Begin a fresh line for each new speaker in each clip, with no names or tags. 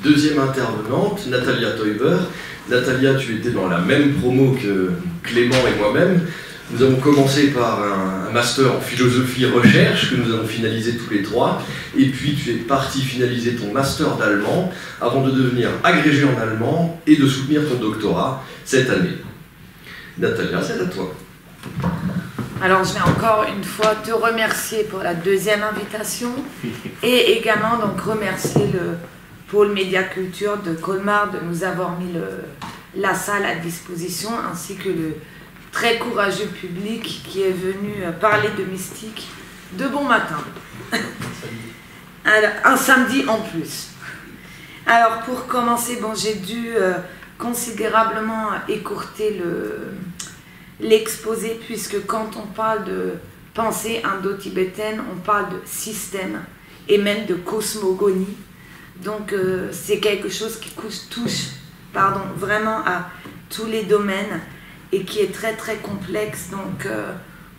deuxième intervenante, Natalia Teuber. Natalia, tu étais dans la même promo que Clément et moi-même. Nous avons commencé par un master en philosophie et recherche que nous avons finalisé tous les trois. Et puis tu es parti finaliser ton master d'allemand avant de devenir agrégé en allemand et de soutenir ton doctorat cette année. Natalia, c'est à toi.
Alors je vais encore une fois te remercier pour la deuxième invitation et également donc remercier le pôle Média Culture de Colmar de nous avoir mis la salle à disposition ainsi que le très courageux public qui est venu parler de mystique de bon matin. Alors, un samedi en plus. Alors pour commencer, bon, j'ai dû considérablement écourter l'exposé puisque quand on parle de pensée indo-tibétaine, on parle de système et même de cosmogonie. Donc c'est quelque chose qui touche vraiment à tous les domaines et qui est très très complexe. Donc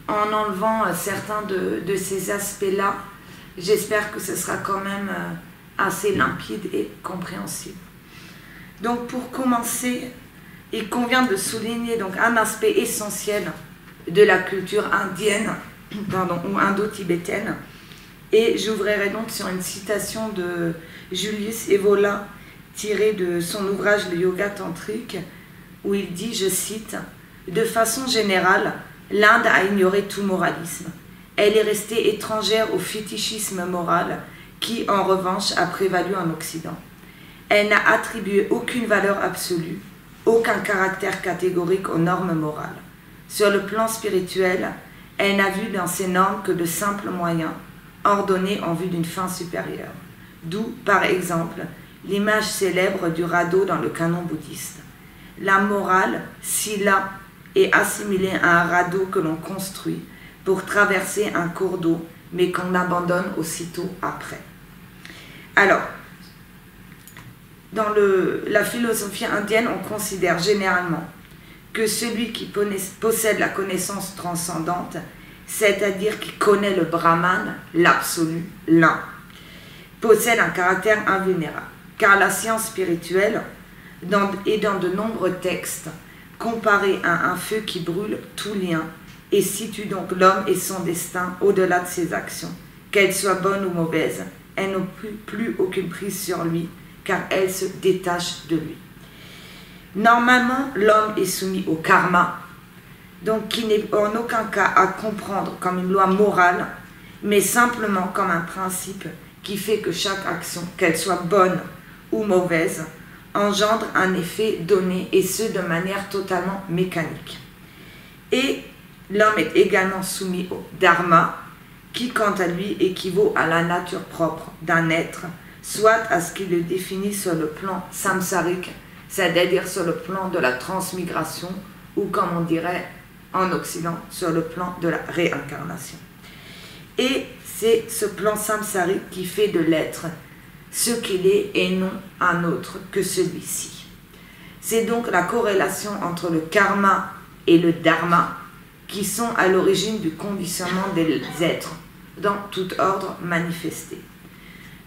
en enlevant certains de ces aspects-là, j'espère que ce sera quand même assez limpide et compréhensible. Donc pour commencer, il convient de souligner donc un aspect essentiel de la culture indienne ou indo-tibétaine. Et j'ouvrirai donc sur une citation de Julius Evola tirée de son ouvrage Le Yoga Tantrique où il dit, je cite, « De façon générale, l'Inde a ignoré tout moralisme. Elle est restée étrangère au fétichisme moral qui, en revanche, a prévalu en Occident. Elle n'a attribué aucune valeur absolue, aucun caractère catégorique aux normes morales. Sur le plan spirituel, elle n'a vu dans ces normes que de simples moyens, ordonnés en vue d'une fin supérieure. D'où, par exemple, l'image célèbre du radeau dans le canon bouddhiste. La morale, sila, est assimilée à un radeau que l'on construit pour traverser un cours d'eau, mais qu'on abandonne aussitôt après. » Alors, dans la philosophie indienne, on considère généralement que celui qui possède la connaissance transcendante, c'est-à-dire qui connaît le Brahman, l'absolu, l'un, possède un caractère invulnérable. Car la science spirituelle est dans de nombreux textes comparée à un feu qui brûle tout lien et situe donc l'homme et son destin au-delà de ses actions. Qu'elles soient bonnes ou mauvaises, elles n'ont plus aucune prise sur lui, car elles se détachent de lui. Normalement, l'homme est soumis au karma, donc qui n'est en aucun cas à comprendre comme une loi morale, mais simplement comme un principe qui fait que chaque action, qu'elle soit bonne ou mauvaise, engendre un effet donné, et ce de manière totalement mécanique. Et l'homme est également soumis au dharma, qui quant à lui équivaut à la nature propre d'un être, soit à ce qui le définit sur le plan samsarique, c'est-à-dire sur le plan de la transmigration, ou comme on dirait en Occident, sur le plan de la réincarnation. Et c'est ce plan samsarique qui fait de l'être ce qu'il est et non un autre que celui-ci. C'est donc la corrélation entre le karma et le dharma qui sont à l'origine du conditionnement des êtres dans tout ordre manifesté.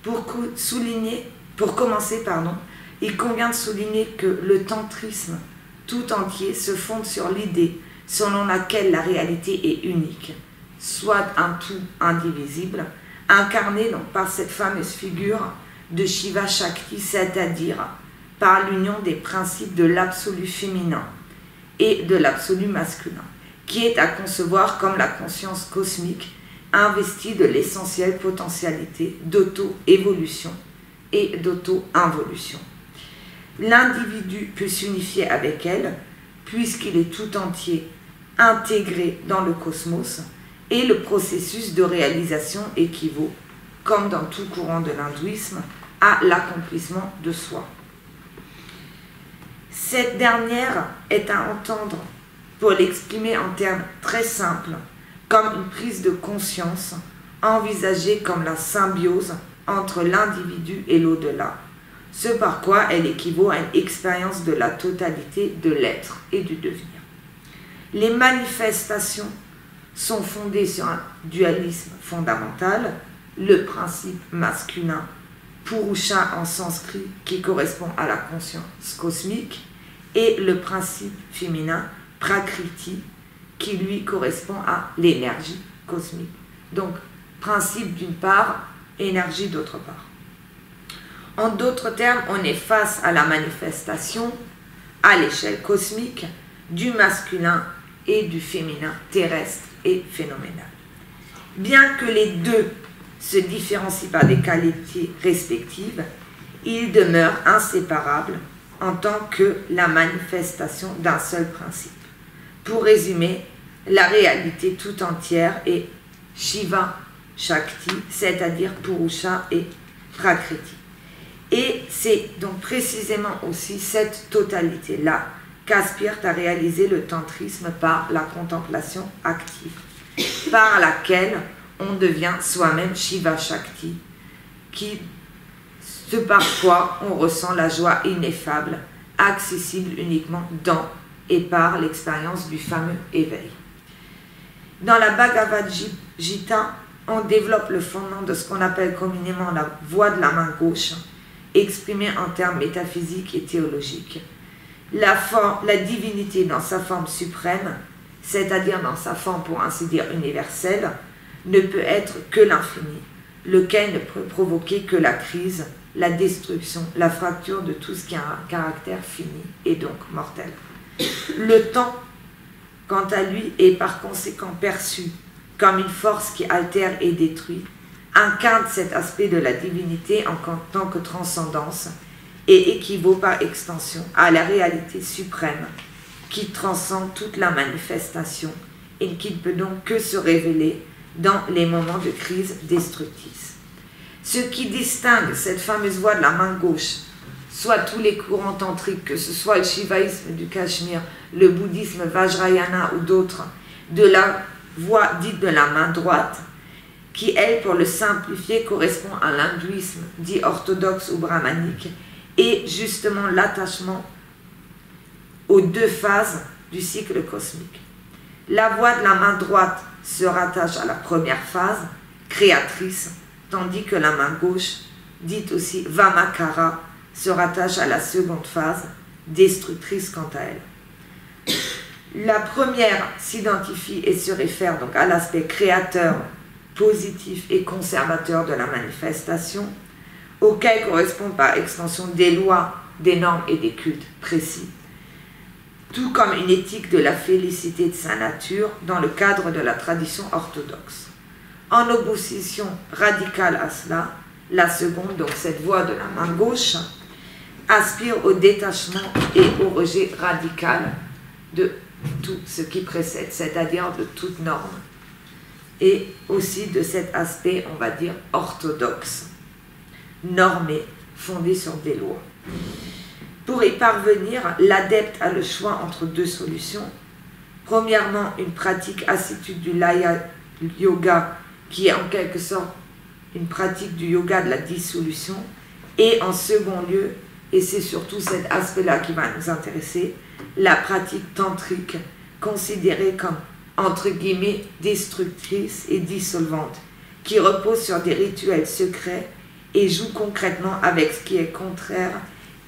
Pour commencer, il convient de souligner que le tantrisme tout entier se fonde sur l'idée selon laquelle la réalité est unique, soit un tout indivisible, incarné donc par cette fameuse figure de Shiva Shakti, c'est-à-dire par l'union des principes de l'absolu féminin et de l'absolu masculin, qui est à concevoir comme la conscience cosmique investie de l'essentielle potentialité d'auto-évolution et d'auto-involution. L'individu peut s'unifier avec elle, puisqu'il est tout entier intégré dans le cosmos, et le processus de réalisation équivaut, comme dans tout courant de l'hindouisme, à l'accomplissement de soi. Cette dernière est à entendre, pour l'exprimer en termes très simples, comme une prise de conscience envisagée comme la symbiose entre l'individu et l'au-delà, ce par quoi elle équivaut à une expérience de la totalité de l'être et du devenir. Les manifestations sont fondées sur un dualisme fondamental, le principe masculin Purusha en sanskrit qui correspond à la conscience cosmique et le principe féminin Prakriti qui lui correspond à l'énergie cosmique. Donc principe d'une part, énergie d'autre part. En d'autres termes, on est face à la manifestation à l'échelle cosmique du masculin et du féminin terrestre et phénoménal. Bien que les deux se différencient par des qualités respectives, ils demeurent inséparables en tant que la manifestation d'un seul principe. Pour résumer, la réalité tout entière est Shiva Shakti, c'est-à-dire Purusha et Prakriti. Et c'est donc précisément aussi cette totalité-là qu'aspire à réaliser le tantrisme par la contemplation active, par laquelle on devient soi-même Shiva Shakti, par quoi on ressent la joie ineffable, accessible uniquement dans et par l'expérience du fameux éveil. Dans la Bhagavad Gita, on développe le fondement de ce qu'on appelle communément la voie de la main gauche, exprimée en termes métaphysiques et théologiques. La divinité dans sa forme suprême, c'est-à-dire dans sa forme pour ainsi dire universelle, ne peut être que l'infini, lequel ne peut provoquer que la crise, la destruction, la fracture de tout ce qui a un caractère fini et donc mortel. Le temps, quant à lui, est par conséquent perçu comme une force qui altère et détruit, incarne cet aspect de la divinité en tant que transcendance et équivaut par extension à la réalité suprême qui transcende toute la manifestation et qui ne peut donc que se révéler dans les moments de crise destructrice. Ce qui distingue cette fameuse voie de la main gauche, soit tous les courants tantriques, que ce soit le shivaïsme du Cachemire, le bouddhisme Vajrayana ou d'autres, de la voie dite de la main droite, qui, elle, pour le simplifier, correspond à l'hindouisme dit orthodoxe ou brahmanique, et justement l'attachement aux deux phases du cycle cosmique. La voie de la main droite se rattache à la première phase, créatrice, tandis que la main gauche, dite aussi Vamakara, se rattache à la seconde phase, destructrice quant à elle. La première s'identifie et se réfère donc à l'aspect créateur, positif et conservateur de la manifestation, auquel correspondent par extension des lois, des normes et des cultes précis, tout comme une éthique de la félicité de sa nature dans le cadre de la tradition orthodoxe. En opposition radicale à cela, la seconde, donc cette voie de la main gauche, aspire au détachement et au rejet radical de tout ce qui précède, c'est-à-dire de toute norme, et aussi de cet aspect, on va dire, orthodoxe, normé, fondé sur des lois. Pour y parvenir, l'adepte a le choix entre deux solutions. Premièrement, une pratique assidue du Laya Yoga, qui est en quelque sorte une pratique du yoga de la dissolution, et en second lieu, et c'est surtout cet aspect-là qui va nous intéresser, la pratique tantrique, considérée comme, entre guillemets, destructrice et dissolvante, qui repose sur des rituels secrets et joue concrètement avec ce qui est contraire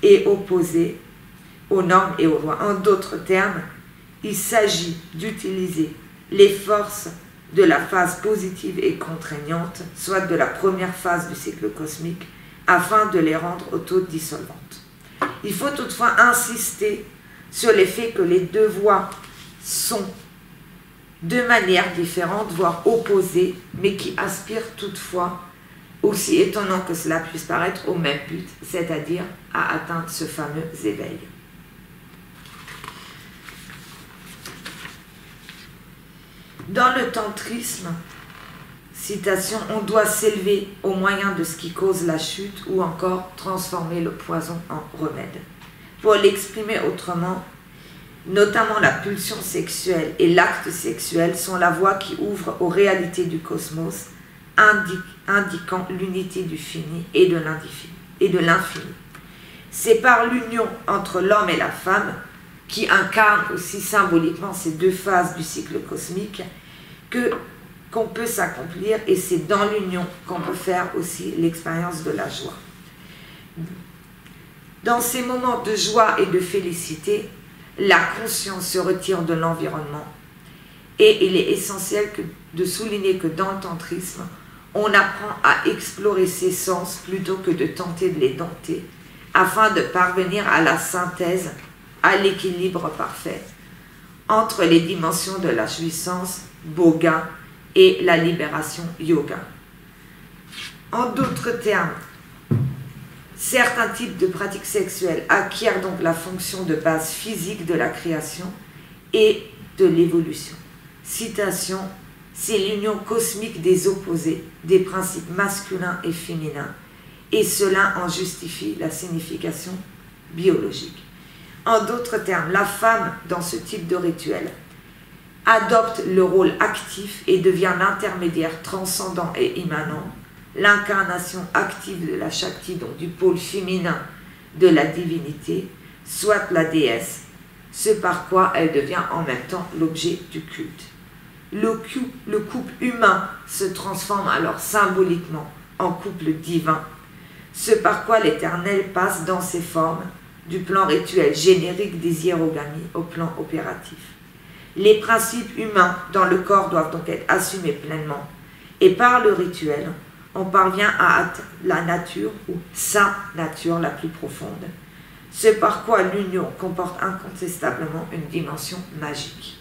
et opposé aux normes et aux lois. En d'autres termes, il s'agit d'utiliser les forces de la phase positive et contraignante, soit de la première phase du cycle cosmique, afin de les rendre autodissolvantes. Il faut toutefois insister sur le fait que les deux voies sont de manière différente, voire opposées, mais qui aspirent toutefois, aussi étonnant que cela puisse paraître, au même but, c'est-à-dire à atteindre ce fameux éveil. Dans le tantrisme, citation, on doit s'élever au moyen de ce qui cause la chute ou encore transformer le poison en remède. Pour l'exprimer autrement, notamment la pulsion sexuelle et l'acte sexuel sont la voie qui ouvre aux réalités du cosmos, indiquant l'unité du fini et de l'infini. C'est par l'union entre l'homme et la femme, qui incarne aussi symboliquement ces deux phases du cycle cosmique, qu'on peut s'accomplir, et c'est dans l'union qu'on peut faire aussi l'expérience de la joie. Dans ces moments de joie et de félicité, la conscience se retire de l'environnement et il est essentiel de souligner que dans le tantrisme, on apprend à explorer ses sens plutôt que de tenter de les dompter afin de parvenir à la synthèse, à l'équilibre parfait entre les dimensions de la jouissance, boga, et la libération, yoga. En d'autres termes, certains types de pratiques sexuelles acquièrent donc la fonction de base physique de la création et de l'évolution. Citation, c'est l'union cosmique des opposés, des principes masculins et féminins, et cela en justifie la signification biologique. En d'autres termes, la femme, dans ce type de rituel, adopte le rôle actif et devient l'intermédiaire transcendant et immanent, l'incarnation active de la Shakti, donc du pôle féminin de la divinité, soit la déesse, ce par quoi elle devient en même temps l'objet du culte. Le couple humain se transforme alors symboliquement en couple divin, ce par quoi l'Éternel passe dans ses formes du plan rituel générique des hiérogamies au plan opératif. Les principes humains dans le corps doivent donc être assumés pleinement, et par le rituel, on parvient à atteindre la nature ou sa nature la plus profonde, ce par quoi l'union comporte incontestablement une dimension magique.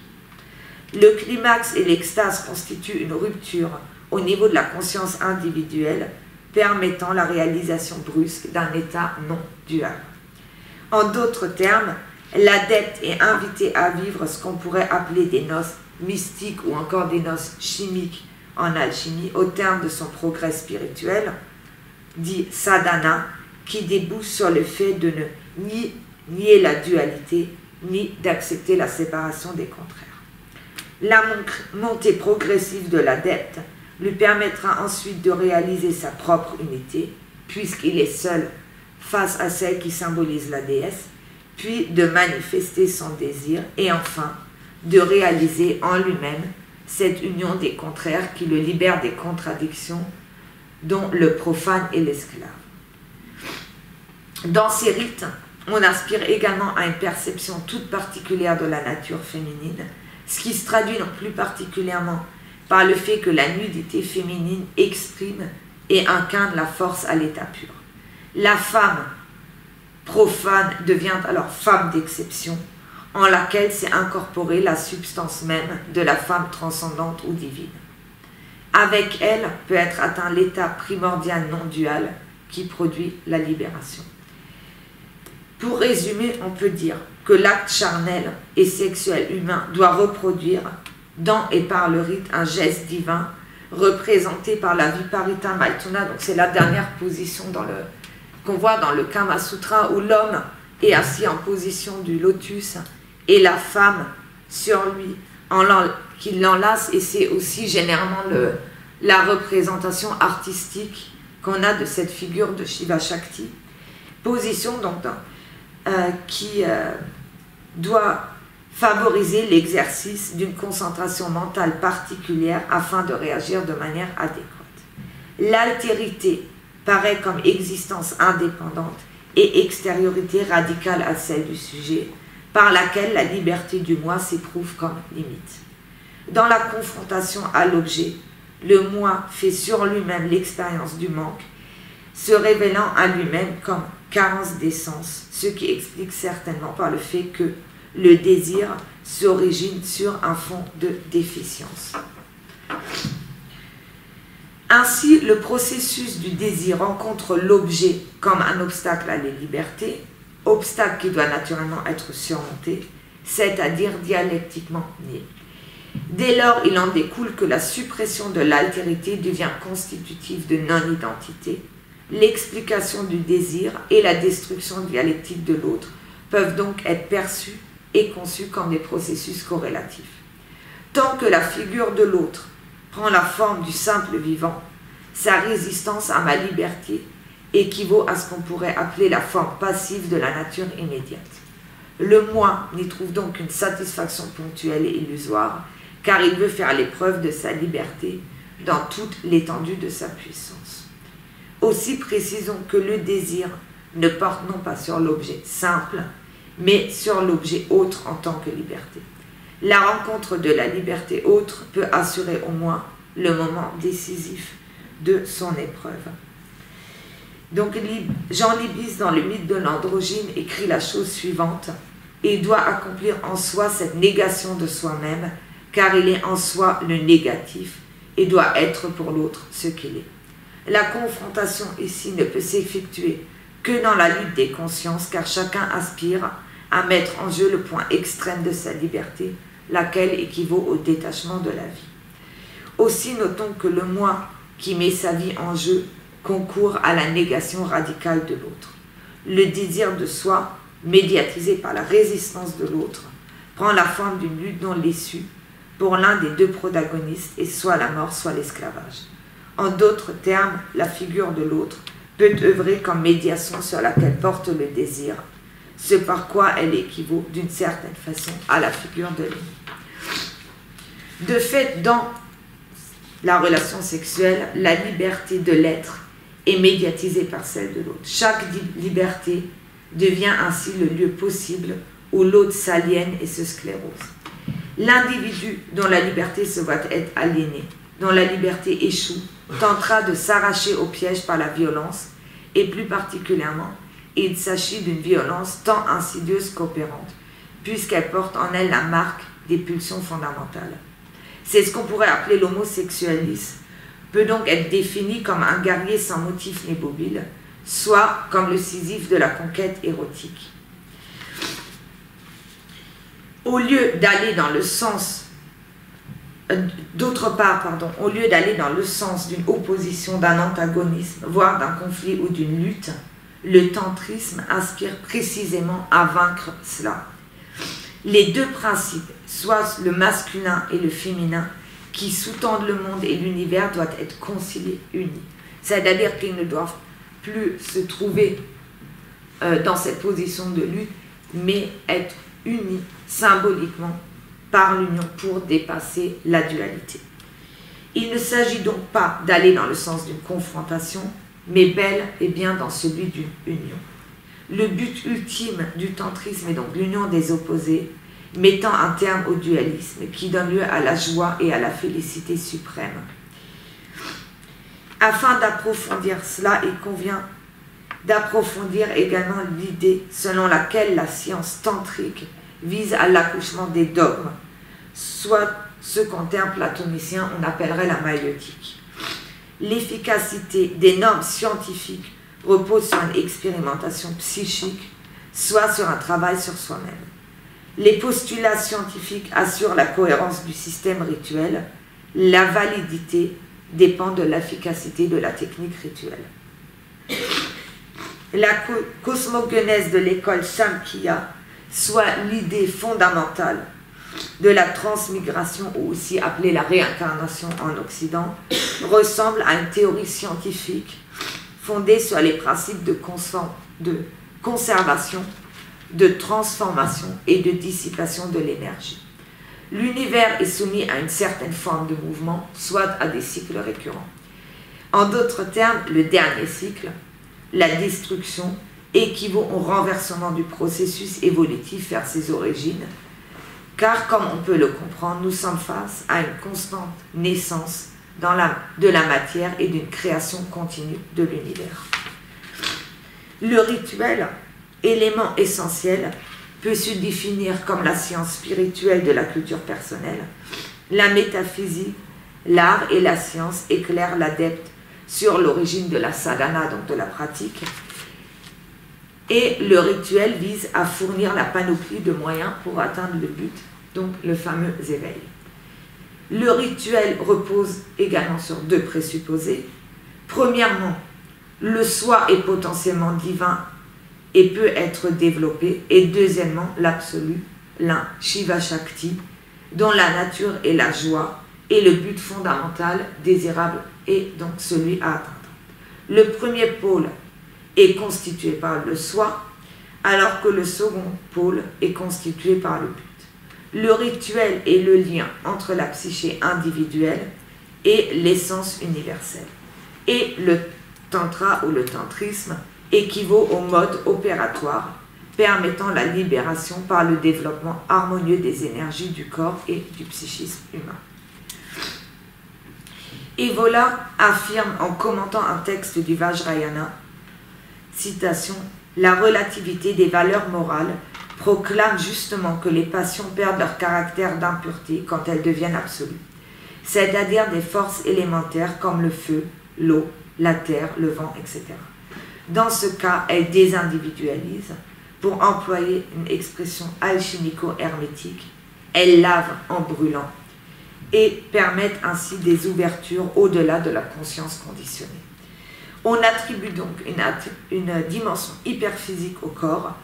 Le climax et l'extase constituent une rupture au niveau de la conscience individuelle, permettant la réalisation brusque d'un état non dual. En d'autres termes, l'adepte est invité à vivre ce qu'on pourrait appeler des noces mystiques ou encore des noces chimiques en alchimie au terme de son progrès spirituel, dit sadhana, qui débouche sur le fait de ne ni nier la dualité, ni d'accepter la séparation des contraires. La montée progressive de l'adepte lui permettra ensuite de réaliser sa propre unité, puisqu'il est seul face à celle qui symbolise la déesse, puis de manifester son désir, et enfin de réaliser en lui-même cette union des contraires qui le libère des contradictions dont le profane est l'esclave. Dans ces rites, on aspire également à une perception toute particulière de la nature féminine, ce qui se traduit donc plus particulièrement par le fait que la nudité féminine exprime et incarne la force à l'état pur. La femme profane devient alors femme d'exception, en laquelle s'est incorporée la substance même de la femme transcendante ou divine. Avec elle peut être atteint l'état primordial non dual qui produit la libération. Pour résumer, on peut dire que l'acte charnel et sexuel humain doit reproduire dans et par le rite un geste divin représenté par la Viparita Maituna. Donc c'est la dernière position qu'on voit dans le Kama Sutra où l'homme est assis en position du lotus et la femme sur lui qui l'enlace, et c'est aussi généralement la représentation artistique qu'on a de cette figure de Shiva Shakti. Position donc qui doit favoriser l'exercice d'une concentration mentale particulière afin de réagir de manière adéquate. L'altérité paraît comme existence indépendante et extériorité radicale à celle du sujet, par laquelle la liberté du moi s'éprouve comme limite. Dans la confrontation à l'objet, le moi fait sur lui-même l'expérience du manque, se révélant à lui-même comme carence d'essence, ce qui explique certainement par le fait que le désir s'origine sur un fond de déficience. Ainsi, le processus du désir rencontre l'objet comme un obstacle à la liberté, obstacle qui doit naturellement être surmonté, c'est-à-dire dialectiquement nié. Dès lors, il en découle que la suppression de l'altérité devient constitutive de non-identité. L'explication du désir et la destruction dialectique de l'autre peuvent donc être perçues et conçues comme des processus corrélatifs. Tant que la figure de l'autre prend la forme du simple vivant, sa résistance à ma liberté équivaut à ce qu'on pourrait appeler la forme passive de la nature immédiate. Le moi n'y trouve donc une satisfaction ponctuelle et illusoire, car il veut faire l'épreuve de sa liberté dans toute l'étendue de sa puissance. Aussi précisons que le désir ne porte non pas sur l'objet simple, mais sur l'objet autre en tant que liberté. La rencontre de la liberté autre peut assurer au moins le moment décisif de son épreuve. Donc Jean Libis, dans le mythe de l'androgyne, écrit la chose suivante: il doit accomplir en soi cette négation de soi-même, car il est en soi le négatif et doit être pour l'autre ce qu'il est. La confrontation ici ne peut s'effectuer que dans la lutte des consciences, car chacun aspire à mettre en jeu le point extrême de sa liberté, laquelle équivaut au détachement de la vie. Aussi notons que le moi qui met sa vie en jeu concourt à la négation radicale de l'autre. Le désir de soi, médiatisé par la résistance de l'autre, prend la forme d'une lutte dont l'issue, pour l'un des deux protagonistes, est soit la mort, soit l'esclavage. En d'autres termes, la figure de l'autre peut œuvrer comme médiation sur laquelle porte le désir, ce par quoi elle équivaut d'une certaine façon à la figure de l'ennemi. De fait, dans la relation sexuelle, la liberté de l'être est médiatisée par celle de l'autre. Chaque liberté devient ainsi le lieu possible où l'autre s'aliène et se sclérose. L'individu dont la liberté se voit être aliénée, dont la liberté échoue, tentera de s'arracher au piège par la violence, et plus particulièrement, il s'agit d'une violence tant insidieuse qu'opérante, puisqu'elle porte en elle la marque des pulsions fondamentales. C'est ce qu'on pourrait appeler l'homosexualisme, peut donc être défini comme un guerrier sans motif ni mobile, soit comme le Sisyphe de la conquête érotique. Au lieu d'aller dans le sens, au lieu d'aller dans le sens d'une opposition, d'un antagonisme, voire d'un conflit ou d'une lutte, le tantrisme aspire précisément à vaincre cela. Les deux principes, soit le masculin et le féminin, qui sous-tendent le monde et l'univers, doivent être conciliés, unis. C'est-à-dire qu'ils ne doivent plus se trouver dans cette position de lutte, mais être unis symboliquement par l'union pour dépasser la dualité. Il ne s'agit donc pas d'aller dans le sens d'une confrontation, mais bel et bien dans celui d'une union. Le but ultime du tantrisme est donc l'union des opposés, mettant un terme au dualisme qui donne lieu à la joie et à la félicité suprême. Afin d'approfondir cela, il convient d'approfondir également l'idée selon laquelle la science tantrique vise à l'accouchement des dogmes, soit ce qu'en termes platoniciens on appellerait la maïeutique. L'efficacité des normes scientifiques repose sur une expérimentation psychique, soit sur un travail sur soi-même. Les postulats scientifiques assurent la cohérence du système rituel. La validité dépend de l'efficacité de la technique rituelle. La cosmogenèse de l'école Samkhya, soit l'idée fondamentale de la transmigration, ou aussi appelée la réincarnation en Occident, ressemble à une théorie scientifique fondée sur les principes de conservation, de transformation et de dissipation de l'énergie. L'univers est soumis à une certaine forme de mouvement, soit à des cycles récurrents. En d'autres termes, le dernier cycle, la destruction, équivaut au renversement du processus évolutif vers ses origines, car, comme on peut le comprendre, nous sommes face à une constante naissance de la matière et d'une création continue de l'univers. Le rituel, élément essentiel, peut se définir comme la science spirituelle de la culture personnelle. La métaphysique, l'art et la science éclairent l'adepte sur l'origine de la sadhana, donc de la pratique. Et le rituel vise à fournir la panoplie de moyens pour atteindre le but, donc le fameux éveil. Le rituel repose également sur deux présupposés. Premièrement, le soi est potentiellement divin et peut être développé. Et deuxièmement, l'absolu, l'un, Shiva Shakti, dont la nature est la joie et le but fondamental désirable est donc celui à atteindre. Le premier pôle est constitué par le soi, alors que le second pôle est constitué par le but. Le rituel est le lien entre la psyché individuelle et l'essence universelle. Et le tantra ou le tantrisme équivaut au mode opératoire permettant la libération par le développement harmonieux des énergies du corps et du psychisme humain. Evola affirme en commentant un texte du Vajrayana, citation, « La relativité des valeurs morales proclame justement que les passions perdent leur caractère d'impureté quand elles deviennent absolues, c'est-à-dire des forces élémentaires comme le feu, l'eau, la terre, le vent, etc. Dans ce cas, elles désindividualisent. Pour employer une expression alchimico-hermétique, elles lavent en brûlant et permettent ainsi des ouvertures au-delà de la conscience conditionnée. On attribue donc une dimension hyperphysique au corps,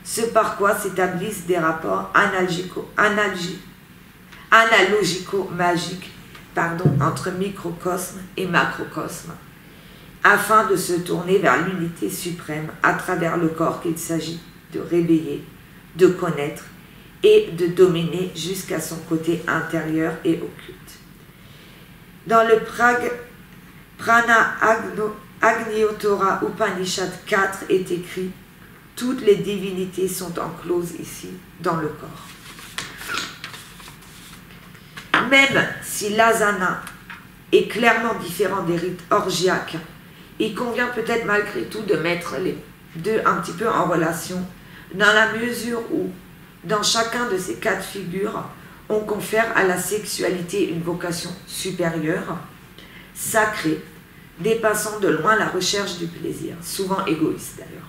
ce par quoi s'établissent des rapports analogico-magiques entre microcosme et macrocosme, afin de se tourner vers l'unité suprême à travers le corps qu'il s'agit de réveiller, de connaître et de dominer jusqu'à son côté intérieur et occulte. Dans le Prana Agnihotra Upanishad 4 est écrit « Toutes les divinités sont encloses ici, dans le corps ». Même si l'asana est clairement différent des rites orgiaques, il convient peut-être malgré tout de mettre les deux un petit peu en relation, dans la mesure où, dans chacun de ces cas de figure, on confère à la sexualité une vocation supérieure, sacrée, dépassant de loin la recherche du plaisir, souvent égoïste d'ailleurs.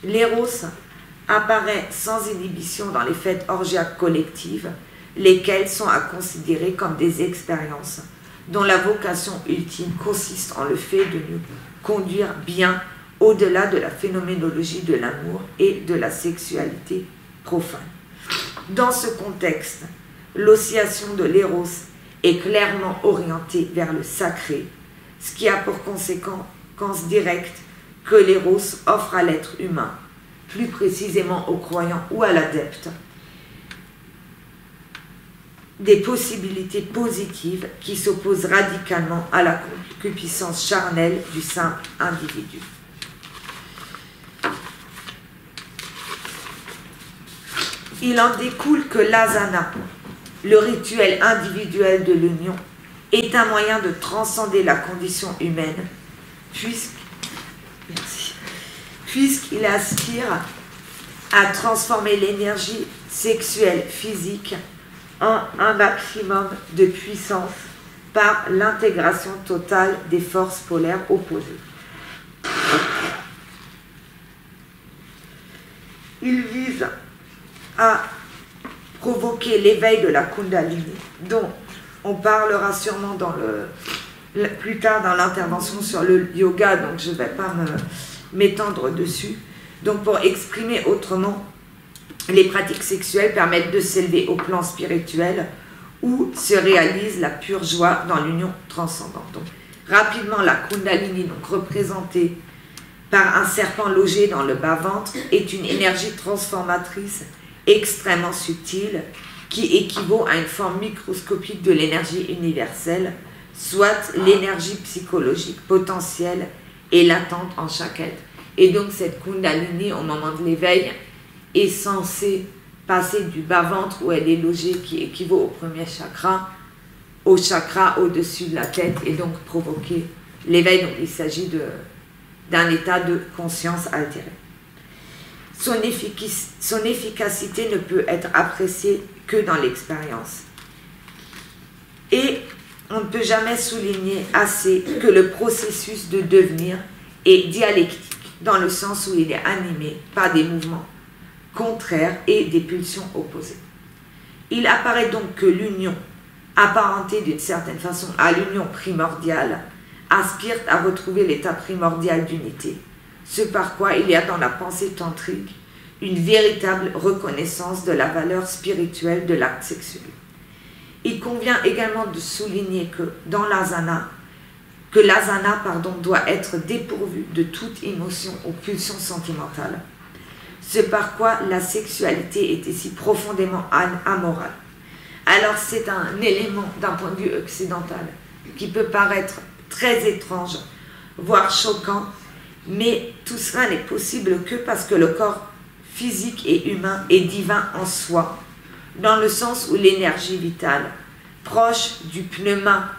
L'éros apparaît sans inhibition dans les fêtes orgiaques collectives, lesquelles sont à considérer comme des expériences dont la vocation ultime consiste en le fait de nous conduire bien au-delà de la phénoménologie de l'amour et de la sexualité profane. Dans ce contexte, l'oscillation de l'éros est clairement orientée vers le sacré, ce qui a pour conséquence directe que l'éros offre à l'être humain, plus précisément au croyant ou à l'adepte, des possibilités positives qui s'opposent radicalement à la concupiscence charnelle du simple individu. Il en découle que l'asana, le rituel individuel de l'union, est un moyen de transcender la condition humaine, puisqu'il aspire à transformer l'énergie sexuelle physique en un maximum de puissance par l'intégration totale des forces polaires opposées. Il vise à provoquer l'éveil de la Kundalini, dont on parlera sûrement plus tard dans l'intervention sur le yoga, donc je ne vais pas m'étendre dessus. Donc pour exprimer autrement, les pratiques sexuelles permettent de s'élever au plan spirituel où se réalise la pure joie dans l'union transcendante. Donc, rapidement, la Kundalini, donc représentée par un serpent logé dans le bas-ventre, est une énergie transformatrice extrêmement subtile qui équivaut à une forme microscopique de l'énergie universelle, soit l'énergie psychologique potentielle et latente en chaque être. Et donc cette Kundalini, au moment de l'éveil, est censée passer du bas-ventre où elle est logée, qui équivaut au premier chakra, au chakra au-dessus de la tête, et donc provoquer l'éveil. Donc il s'agit d'un état de conscience altéré. Son efficacité ne peut être appréciée que dans l'expérience. Et on ne peut jamais souligner assez que le processus de devenir est dialectique, dans le sens où il est animé par des mouvements contraires et des pulsions opposées. Il apparaît donc que l'union, apparentée d'une certaine façon à l'union primordiale, aspire à retrouver l'état primordial d'unité, ce par quoi il y a dans la pensée tantrique une véritable reconnaissance de la valeur spirituelle de l'acte sexuel. Il convient également de souligner que dans l'asana, doit être dépourvu de toute émotion ou pulsion sentimentale, ce par quoi la sexualité est ici profondément amorale. Alors c'est un élément d'un point de vue occidental qui peut paraître très étrange, voire choquant, Mais tout cela n'est possible que parce que le corps physique et humain est divin en soi, dans le sens où l'énergie vitale, proche du pneuma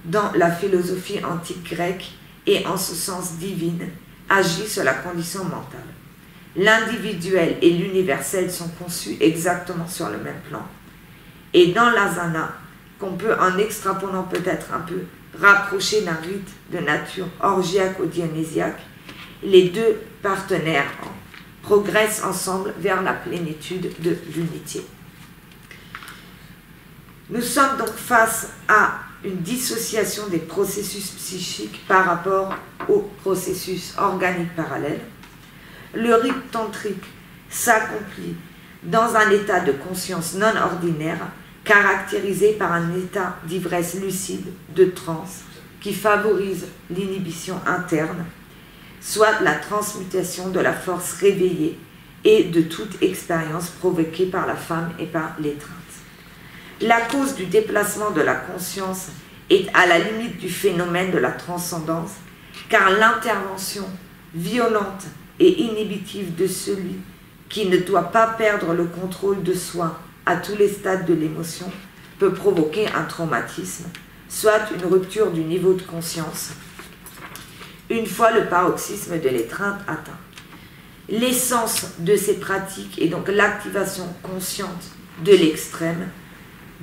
dans la philosophie antique grecque et en ce sens divine, agit sur la condition mentale. L'individuel et l'universel sont conçus exactement sur le même plan. Et dans l'asana, qu'on peut en extrapolant peut-être un peu rapprocher d'un rite de nature orgiaque ou dionysiaque, les deux partenaires progressent ensemble vers la plénitude de l'unité. Nous sommes donc face à une dissociation des processus psychiques par rapport aux processus organiques parallèles. Le rite tantrique s'accomplit dans un état de conscience non ordinaire, caractérisé par un état d'ivresse lucide, de transe, qui favorise l'inhibition interne, soit la transmutation de la force réveillée et de toute expérience provoquée par la femme et par l'étreinte. La cause du déplacement de la conscience est à la limite du phénomène de la transcendance, car l'intervention violente et inhibitive de celui qui ne doit pas perdre le contrôle de soi à tous les stades de l'émotion peut provoquer un traumatisme, soit une rupture du niveau de conscience, une fois le paroxysme de l'étreinte atteint. L'essence de ces pratiques est donc l'activation consciente de l'extrême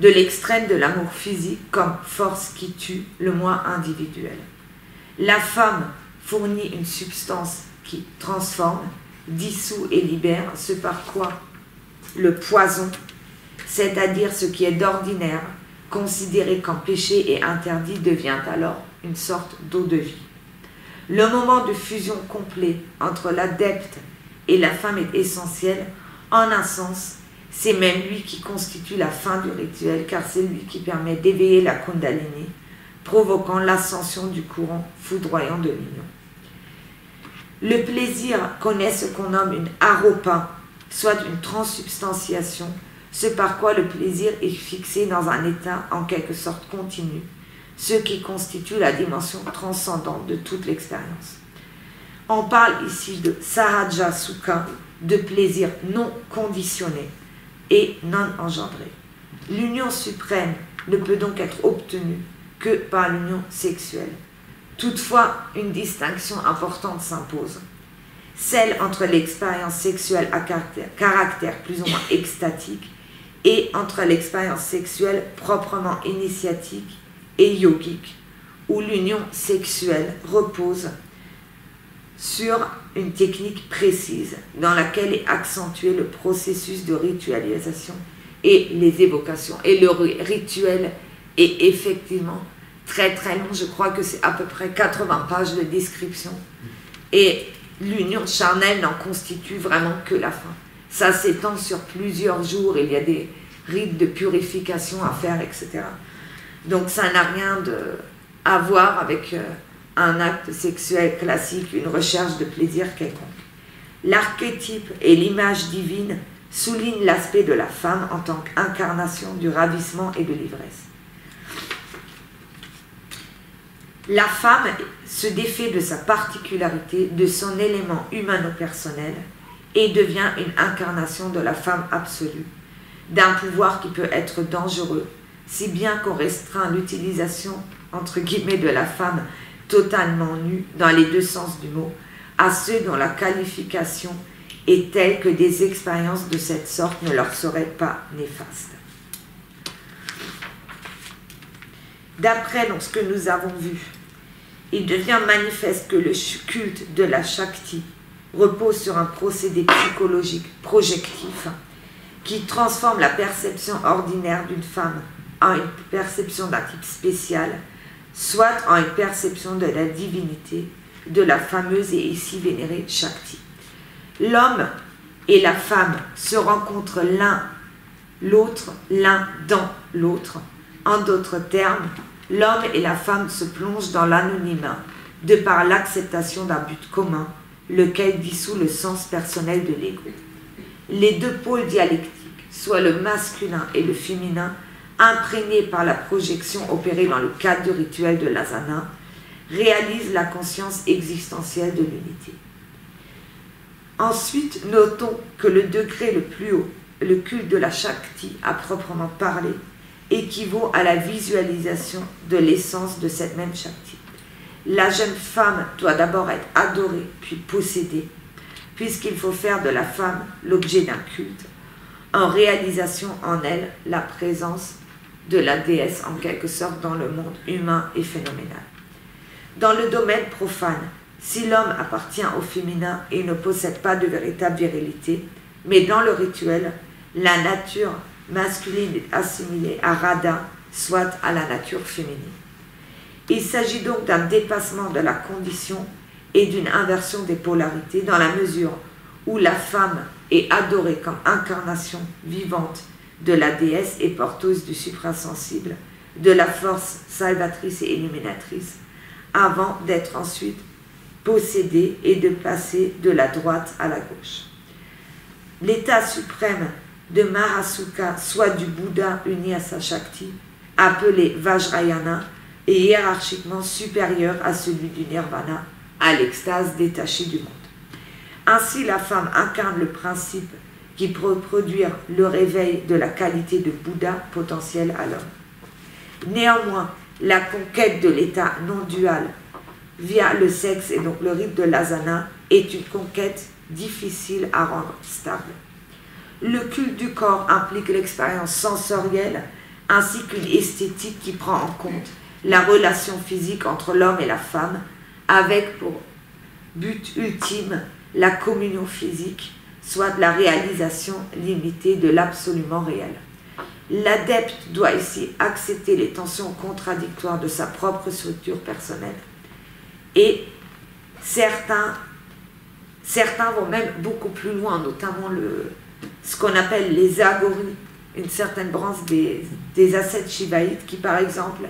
de l'amour physique comme force qui tue le moi individuel. La femme fournit une substance qui transforme, dissout et libère, ce par quoi le poison, c'est-à-dire ce qui est d'ordinaire, considéré comme péché et interdit, devient alors une sorte d'eau de vie. Le moment de fusion complet entre l'adepte et la femme est essentiel. En un sens, c'est même lui qui constitue la fin du rituel, car c'est lui qui permet d'éveiller la Kundalini, provoquant l'ascension du courant foudroyant de l'union. Le plaisir connaît ce qu'on nomme une aropa, soit une transsubstantiation, ce par quoi le plaisir est fixé dans un état en quelque sorte continu, ce qui constitue la dimension transcendante de toute l'expérience. On parle ici de sahaja sukha, de plaisir non conditionné et non engendré. L'union suprême ne peut donc être obtenue que par l'union sexuelle. Toutefois, une distinction importante s'impose, celle entre l'expérience sexuelle à caractère plus ou moins extatique et entre l'expérience sexuelle proprement initiatique et yogique, où l'union sexuelle repose sur une technique précise dans laquelle est accentué le processus de ritualisation et les évocations. Et le rituel est effectivement très très long, je crois que c'est à peu près 80 pages de description. Et l'union charnelle n'en constitue vraiment que la fin. Ça s'étend sur plusieurs jours, il y a des rites de purification à faire, etc. Donc ça n'a rien à voir avec un acte sexuel classique, une recherche de plaisir quelconque. L'archétype et l'image divine soulignent l'aspect de la femme en tant qu'incarnation du ravissement et de l'ivresse. La femme se défait de sa particularité, de son élément humano-personnel et devient une incarnation de la femme absolue, d'un pouvoir qui peut être dangereux, si bien qu'on restreint l'utilisation, entre guillemets, de la femme totalement nue, dans les deux sens du mot, à ceux dont la qualification est telle que des expériences de cette sorte ne leur seraient pas néfastes. D'après ce que nous avons vu, il devient manifeste que le culte de la Shakti repose sur un procédé psychologique projectif qui transforme la perception ordinaire d'une femme en une perception d'un type spécial, soit en une perception de la divinité de la fameuse et ici vénérée Shakti. L'homme et la femme se rencontrent l'un dans l'autre. En d'autres termes, l'homme et la femme se plongent dans l'anonymat de par l'acceptation d'un but commun, lequel dissout le sens personnel de l'ego. Les deux pôles dialectiques, soit le masculin et le féminin, imprégnés par la projection opérée dans le cadre du rituel de l'asana, réalise la conscience existentielle de l'unité. Ensuite, notons que le degré le plus haut, le culte de la Shakti à proprement parler, équivaut à la visualisation de l'essence de cette même Shakti. La jeune femme doit d'abord être adorée, puis possédée, puisqu'il faut faire de la femme l'objet d'un culte, en réalisation en elle la présence de la déesse en quelque sorte dans le monde humain et phénoménal. Dans le domaine profane, si l'homme appartient au féminin et ne possède pas de véritable virilité, mais dans le rituel, la nature masculine est assimilée à Radha, soit à la nature féminine. Il s'agit donc d'un dépassement de la condition et d'une inversion des polarités dans la mesure où la femme est adorée comme incarnation vivante de la déesse et porteuse du suprasensible, de la force salvatrice et illuminatrice, avant d'être ensuite possédée et de passer de la droite à la gauche. L'état suprême de Mahasukha, soit du Bouddha uni à sa Shakti, appelé Vajrayana, est hiérarchiquement supérieur à celui du Nirvana, à l'extase détachée du monde. Ainsi, la femme incarne le principe qui peut produire le réveil de la qualité de Bouddha potentiel à l'homme. Néanmoins, la conquête de l'état non-dual via le sexe et donc le rite de l'asana est une conquête difficile à rendre stable. Le culte du corps implique l'expérience sensorielle ainsi qu'une esthétique qui prend en compte la relation physique entre l'homme et la femme avec pour but ultime la communion physique, soit la réalisation limitée de l'absolument réel. L'adepte doit ici accepter les tensions contradictoires de sa propre structure personnelle. Et certains vont même beaucoup plus loin, notamment ce qu'on appelle les agoris, une certaine branche des ascètes shivaïtes qui, par exemple,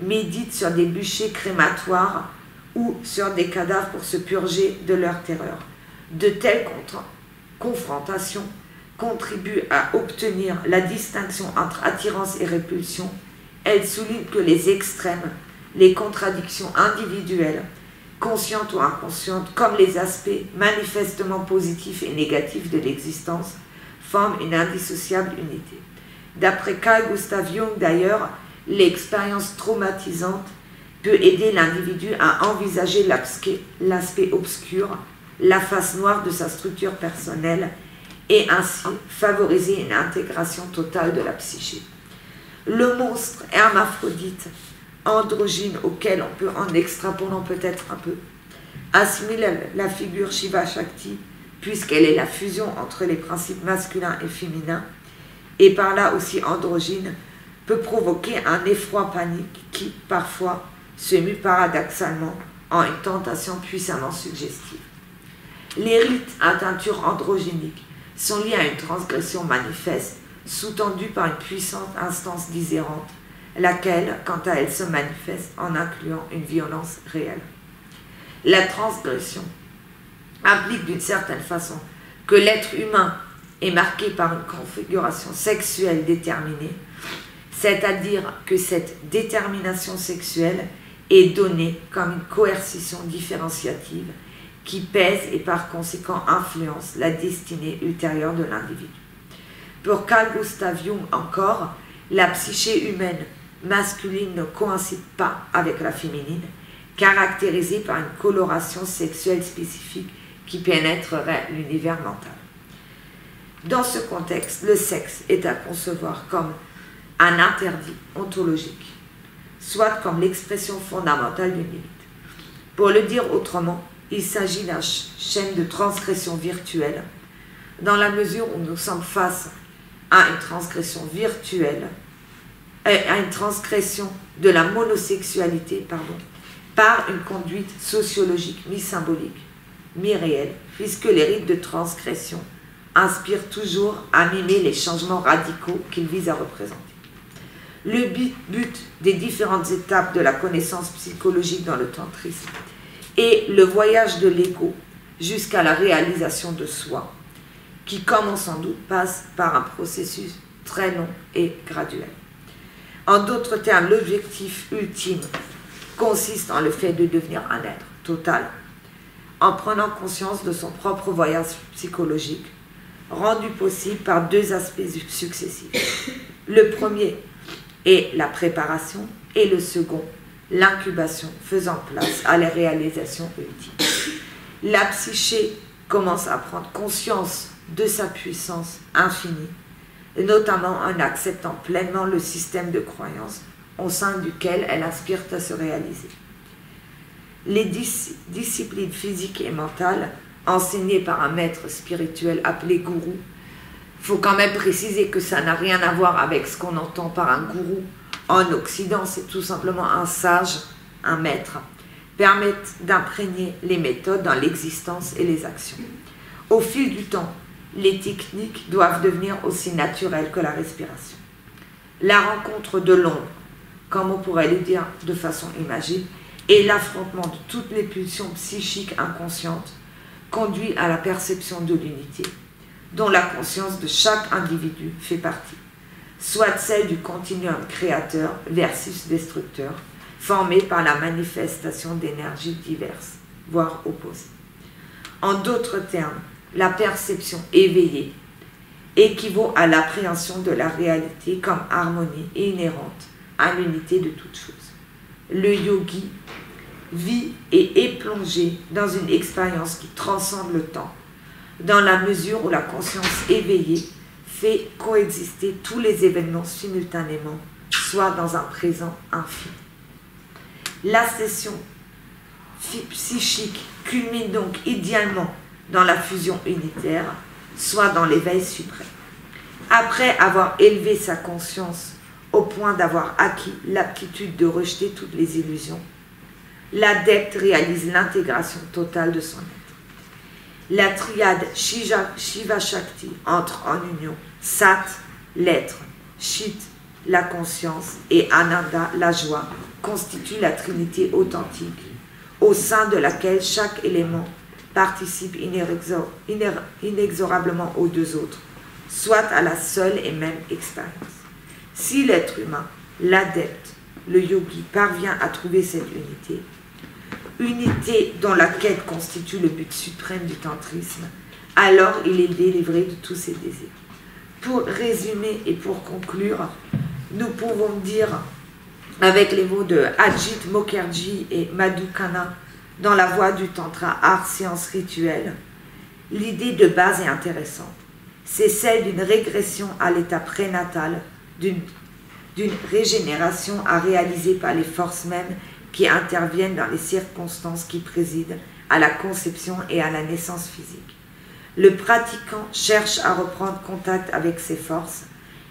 méditent sur des bûchers crématoires ou sur des cadavres pour se purger de leur terreur. De telles confrontations contribuent à obtenir la distinction entre attirance et répulsion. Elles soulignent que les extrêmes, les contradictions individuelles, conscientes ou inconscientes, comme les aspects manifestement positifs et négatifs de l'existence, forment une indissociable unité. D'après Carl Gustav Jung, d'ailleurs, l'expérience traumatisante peut aider l'individu à envisager l'aspect obscur, la face noire de sa structure personnelle, et ainsi favoriser une intégration totale de la psyché. Le monstre hermaphrodite, androgyne auquel on peut, en extrapolant peut-être un peu, assimiler la figure Shiva Shakti, puisqu'elle est la fusion entre les principes masculins et féminins, et par là aussi androgyne, peut provoquer un effroi panique qui, parfois, se mue paradoxalement en une tentation puissamment suggestive. Les rites à teinture androgynique sont liés à une transgression manifeste, sous-tendue par une puissante instance disérante, laquelle, quant à elle, se manifeste en incluant une violence réelle. La transgression implique d'une certaine façon que l'être humain est marqué par une configuration sexuelle déterminée, c'est-à-dire que cette détermination sexuelle est donnée comme une coercition différenciative qui pèse et par conséquent influence la destinée ultérieure de l'individu. Pour Carl Gustav Jung encore, la psyché humaine masculine ne coïncide pas avec la féminine, caractérisée par une coloration sexuelle spécifique qui pénétrerait l'univers mental. Dans ce contexte, le sexe est à concevoir comme un interdit ontologique, soit comme l'expression fondamentale d'une limite. Pour le dire autrement, il s'agit d'un chaîne de transgression virtuelle, dans la mesure où nous sommes face à une transgression virtuelle, à une transgression de la monosexualité, par une conduite sociologique mi-symbolique, mi-réelle, puisque les rites de transgression inspirent toujours à mimer les changements radicaux qu'ils visent à représenter. Le but des différentes étapes de la connaissance psychologique dans le tantrisme est le voyage de l'ego jusqu'à la réalisation de soi, qui, comme on sans doute, passe par un processus très long et graduel. En d'autres termes, l'objectif ultime consiste en le fait de devenir un être total, en prenant conscience de son propre voyage psychologique, rendu possible par deux aspects successifs. Le premier est la préparation et le second, l'incubation, faisant place à la réalisation ultime. La psyché commence à prendre conscience de sa puissance infinie, notamment en acceptant pleinement le système de croyances au sein duquel elle aspire à se réaliser. Les disciplines physiques et mentales enseignées par un maître spirituel appelé gourou, il faut quand même préciser que ça n'a rien à voir avec ce qu'on entend par un gourou en Occident, c'est tout simplement un sage, un maître, permettent d'imprégner les méthodes dans l'existence et les actions. Au fil du temps, les techniques doivent devenir aussi naturelles que la respiration. La rencontre de l'ombre, comme on pourrait le dire de façon imagée, et l'affrontement de toutes les pulsions psychiques inconscientes conduit à la perception de l'unité, dont la conscience de chaque individu fait partie, soit celle du continuum créateur versus destructeur, formé par la manifestation d'énergies diverses, voire opposées. En d'autres termes, la perception éveillée équivaut à l'appréhension de la réalité comme harmonie inhérente à l'unité de toutes choses. Le yogi vit et est plongé dans une expérience qui transcende le temps, dans la mesure où la conscience éveillée fait coexister tous les événements simultanément, soit dans un présent infini. La session psychique culmine donc idéalement dans la fusion unitaire, soit dans l'éveil suprême. Après avoir élevé sa conscience au point d'avoir acquis l'aptitude de rejeter toutes les illusions, l'adepte réalise l'intégration totale de son être. La triade Shiva Shakti entre en union Sat, l'être, Chit, la conscience, et Ananda, la joie, constitue la trinité authentique, au sein de laquelle chaque élément participe inexorablement aux deux autres, soit à la seule et même expérience. Si l'être humain, l'adepte, le yogi, parvient à trouver cette unité dont la quête constitue le but suprême du tantrisme, alors il est délivré de tous ses désirs. Pour résumer et pour conclure, nous pouvons dire, avec les mots de Ajit Mukherjee et Madhu Khanna dans La Voie du Tantra, art, science, rituel, l'idée de base est intéressante. C'est celle d'une régression à l'état prénatal, d'une régénération à réaliser par les forces mêmes qui interviennent dans les circonstances qui président à la conception et à la naissance physique. Le pratiquant cherche à reprendre contact avec ces forces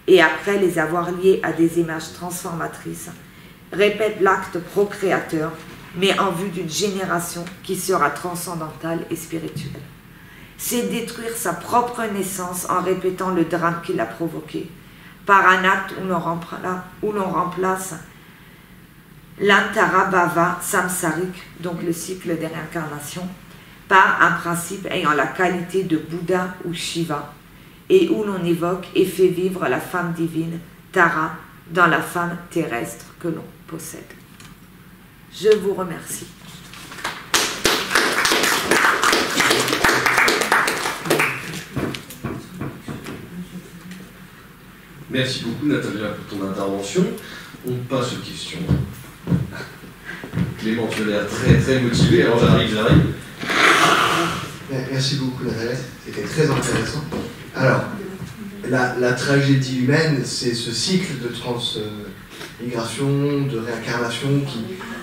et après les avoir liées à des images transformatrices, répète l'acte procréateur, mais en vue d'une génération qui sera transcendantale et spirituelle. C'est détruire sa propre naissance en répétant le drame qu'il a provoqué, par un acte où l'on remplace l'antarabhava samsarik, donc le cycle des réincarnations, par un principe ayant la qualité de Bouddha ou Shiva, et où l'on évoque et fait vivre la femme divine, Tara, dans la femme terrestre que l'on possède. Je vous remercie.
Merci beaucoup Natalia pour ton intervention. On passe aux questions. Clément, tu as l'air très très motivé, alors j'arrive.
Merci beaucoup Natalia, c'était très intéressant. Alors, la tragédie humaine, c'est ce cycle de transmigration, de réincarnation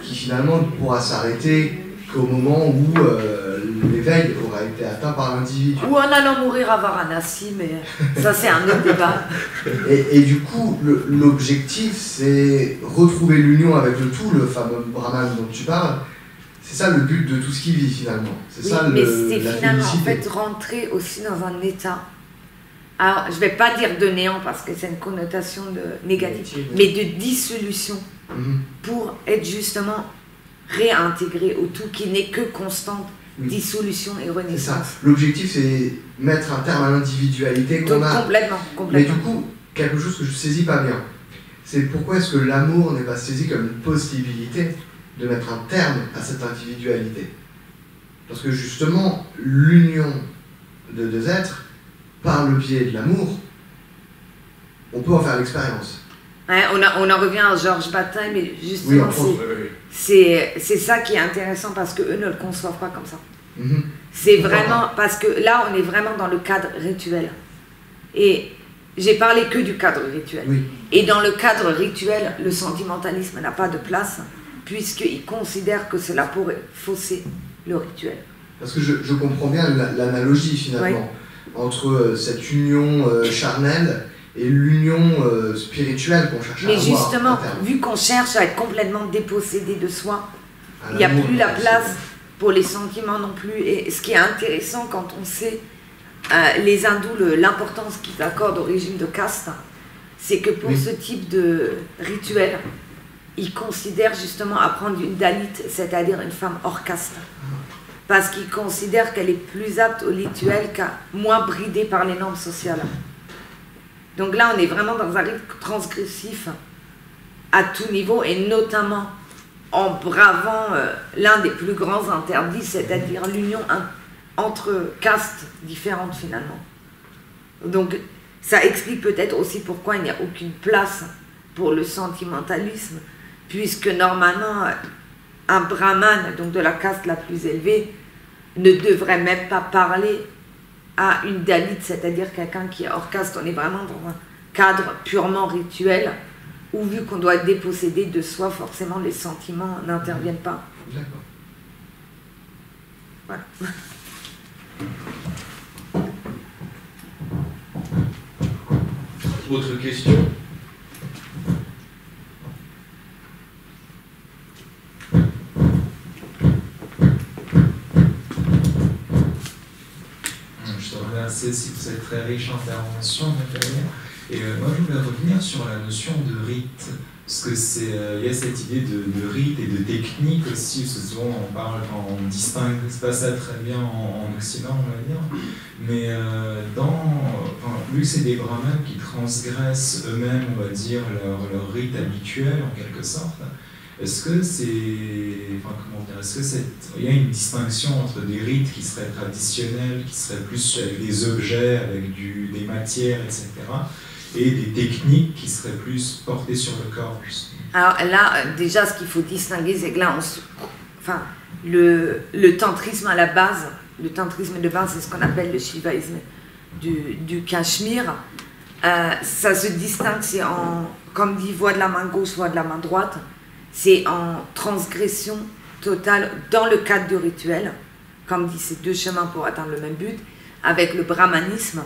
qui finalement ne pourra s'arrêter qu'au moment où l'éveil aura été atteint par l'individu.
Ou en allant mourir à Varanasi, mais ça c'est un autre débat.
Et du coup, l'objectif, c'est retrouver l'union avec le tout, le fameux Brahman dont tu parles. C'est ça le but de tout ce qui vit finalement. C'est ça
mais c'est
la
finalement
félicité.
en fait rentrer aussi dans un état. Alors, je ne vais pas dire de néant parce que c'est une connotation négative, mais de dissolution pour être justement réintégré au tout qui n'est que constante dissolution et renaissance.
C'est ça. L'objectif, c'est mettre un terme à l'individualité qu'on a.
Complètement.
Mais du coup, quelque chose que je ne saisis pas bien, c'est pourquoi est-ce que l'amour n'est pas saisi comme une possibilité de mettre un terme à cette individualité. Parce que justement, l'union de deux êtres, par le biais de l'amour, on peut en faire l'expérience.
Ouais, on en revient à Georges Bataille, mais justement, c'est ça qui est intéressant parce qu'eux ne le conçoivent pas comme ça. C'est vraiment, parce que là, on est vraiment dans le cadre rituel. Et j'ai parlé que du cadre rituel.
Oui.
Et dans le cadre rituel, le sentimentalisme n'a pas de place, puisqu'ils considèrent que cela pourrait fausser le rituel.
Parce que je comprends bien l'analogie, finalement, entre cette union charnelle et l'union spirituelle qu'on cherche à avoir.
Mais justement, vu qu'on cherche à être complètement dépossédé de soi, il n'y a plus la place pour les sentiments non plus. Et ce qui est intéressant quand on sait les hindous, l'importance qu'ils accordent au régime de caste, c'est que pour ce type de rituel, ils considèrent justement à prendre une dalit, c'est-à-dire une femme hors caste. Parce qu'ils considèrent qu'elle est plus apte au rituel, moins bridée par les normes sociales. Donc là, on est vraiment dans un rythme transgressif à tout niveau, et notamment en bravant l'un des plus grands interdits, c'est-à-dire l'union entre castes différentes finalement. Donc ça explique peut-être aussi pourquoi il n'y a aucune place pour le sentimentalisme, puisque normalement un brahmane, donc de la caste la plus élevée, ne devrait même pas parler à une dalit, c'est-à-dire quelqu'un qui est hors caste. On est vraiment dans un cadre purement rituel, où vu qu'on doit être dépossédé de soi, forcément les sentiments n'interviennent pas.
D'accord.
Voilà.
Autre question?
Je te remercie aussi pour cette très riche intervention, Nathalie. Et moi, je voulais revenir sur la notion de rite. Parce que il y a cette idée de rite et de technique aussi, parce que souvent on distingue pas ça très bien en Occident, on va dire. Mais vu que c'est des brahmanes qui transgressent eux-mêmes, on va dire, leur rite habituel en quelque sorte, est-ce que il y a une distinction entre des rites qui seraient traditionnels, qui seraient plus avec des objets, avec des matières, etc., et des techniques qui seraient plus portées sur le corps?
Alors là, déjà, ce qu'il faut distinguer, c'est que là, le tantrisme à la base, le tantrisme de base, c'est ce qu'on appelle le shivaïsme du Cachemire. Ça se distingue, c'est comme dit, voie de la main gauche, voie de la main droite. C'est en transgression totale dans le cadre du rituel. Comme dit, c'est deux chemins pour atteindre le même but, avec le brahmanisme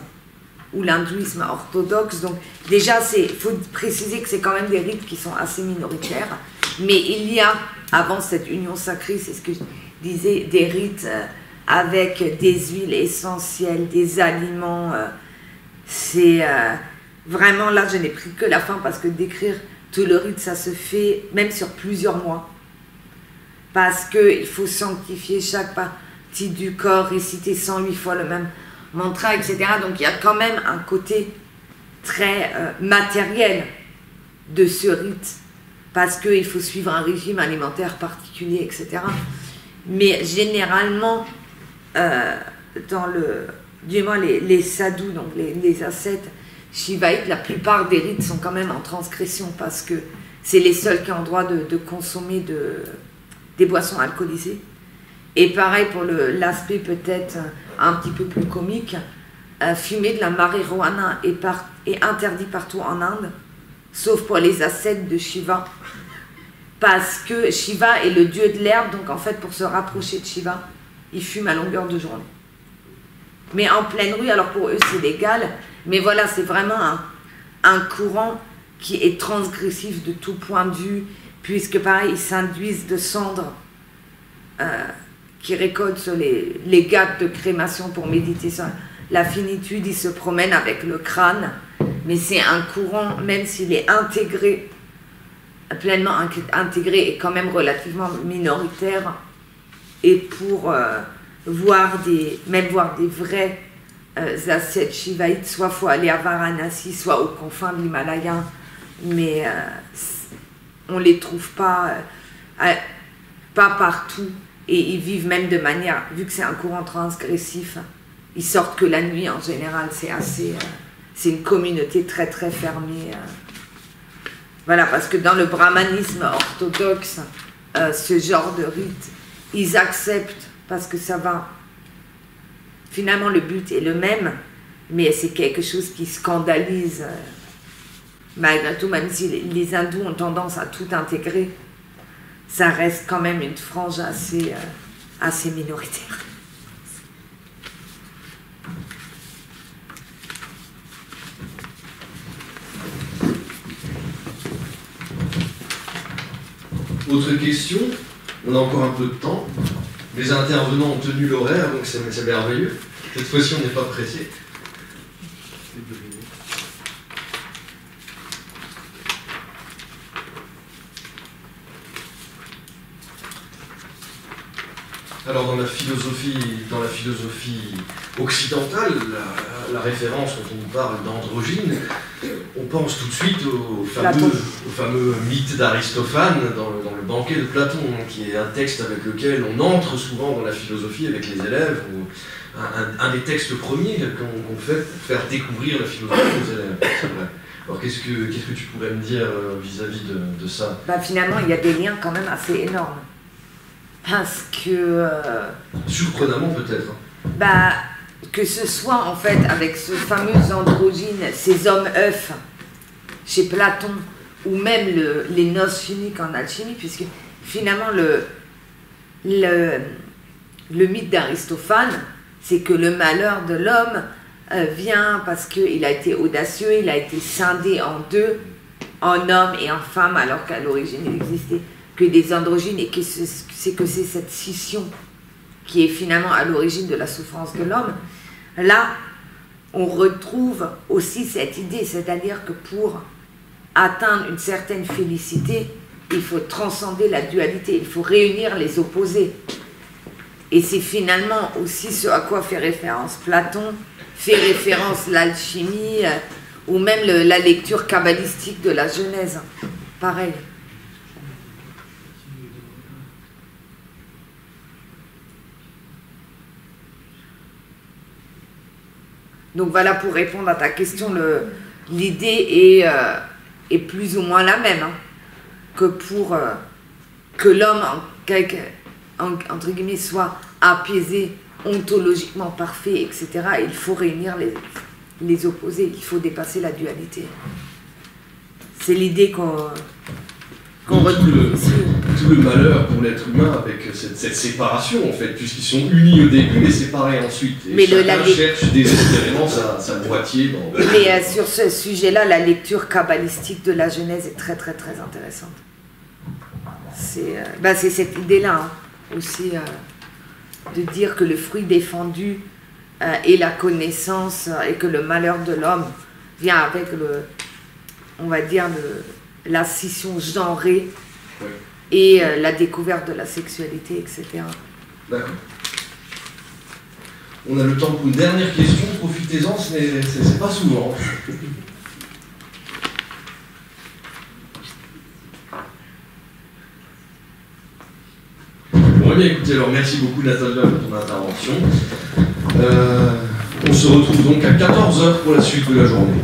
ou l'hindouisme orthodoxe. Donc déjà, il faut préciser que c'est quand même des rites qui sont assez minoritaires, mais il y a, avant cette union sacrée, c'est ce que je disais, des rites avec des huiles essentielles, des aliments. C'est vraiment, là, je n'ai pris que la fin, parce que décrire tout le rite, ça se fait même sur plusieurs mois, parce qu'il faut sanctifier chaque partie du corps, réciter 108 fois le même mantra, etc. Donc il y a quand même un côté très matériel de ce rite, parce qu'il faut suivre un régime alimentaire particulier, etc. Mais généralement, du moins les sadhus, donc les ascètes shivaïtes, la plupart des rites sont quand même en transgression, parce que c'est les seuls qui ont le droit de consommer des boissons alcoolisées. Et pareil pour l'aspect peut-être un petit peu plus comique, fumer de la marijuana est interdit partout en Inde, sauf pour les ascètes de Shiva, parce que Shiva est le dieu de l'herbe, donc en fait pour se rapprocher de Shiva, ils fument à longueur de journée. Mais en pleine rue, alors pour eux c'est légal, mais voilà, c'est vraiment un courant qui est transgressif de tout point de vue, puisque pareil, ils s'induisent de cendres qui récoltent sur les gâtes de crémation pour méditer sur la finitude. Ils se promènent avec le crâne, mais c'est un courant, même s'il est intégré, pleinement intégré, et quand même relativement minoritaire. Et pour voir des vrais ascètes shivaïtes, soit il faut aller à Varanasi, soit aux confins de l'Himalaya, mais on ne les trouve pas. pas partout, et ils vivent même de manière, vu que c'est un courant transgressif, ils sortent que la nuit en général, c'est assez, c'est une communauté très très fermée. Voilà, parce que dans le brahmanisme orthodoxe, ce genre de rite, ils acceptent parce que ça va. Finalement, le but est le même, mais c'est quelque chose qui scandalise. Malgré tout, même si les hindous ont tendance à tout intégrer, ça reste quand même une frange assez minoritaire.
Autre question, on a encore un peu de temps. Les intervenants ont tenu l'horaire, donc c'est merveilleux. Cette fois-ci, on n'est pas pressé. Alors dans la philosophie occidentale, la référence quand on parle d'androgyne, on pense tout de suite au fameux mythe d'Aristophane dans le banquet de Platon, qui est un texte avec lequel on entre souvent dans la philosophie avec les élèves, ou un des textes premiers qu'on fait pour faire découvrir la philosophie aux élèves. C'est vrai. Alors qu'est-ce que tu pourrais me dire vis-à-vis de ça?
Finalement, il y a des liens quand même assez énormes. Parce que...
surprenamment peut-être.
Que ce soit en fait avec ce fameux androgyne, ces hommes-œufs, chez Platon, ou même les noces uniques en alchimie, puisque finalement le mythe d'Aristophane, c'est que le malheur de l'homme vient parce qu'il a été audacieux, il a été scindé en deux, en homme et en femme, alors qu'à l'origine il existait que des androgynes, et que c'est cette scission qui est finalement à l'origine de la souffrance de l'homme. Là, on retrouve aussi cette idée, c'est-à-dire que pour atteindre une certaine félicité, il faut transcender la dualité, il faut réunir les opposés. Et c'est finalement aussi ce à quoi fait référence Platon, fait référence l'alchimie, ou même la lecture kabbalistique de la Genèse. Pareil. Donc voilà, pour répondre à ta question, l'idée est plus ou moins la même, hein, que pour que l'homme, entre guillemets, soit apaisé, ontologiquement parfait, etc., il faut réunir les opposés, il faut dépasser la dualité. C'est l'idée qu'on retrouve ici.
Tout le malheur pour l'être humain avec cette séparation, en fait, puisqu'ils sont unis au début et séparés ensuite. Et chacun cherche désespérément sa moitié.
Mais sur ce sujet-là, la lecture kabbalistique de la Genèse est très très très intéressante. C'est cette idée-là, hein, aussi, de dire que le fruit défendu est la connaissance, et que le malheur de l'homme vient avec on va dire, la scission genrée, oui, et la découverte de la sexualité, etc.
D'accord. On a le temps pour une dernière question, profitez-en, c'est pas souvent. Bon, bien écoutez, alors merci beaucoup Natalia pour ton intervention. On se retrouve donc à 14h pour la suite de la journée.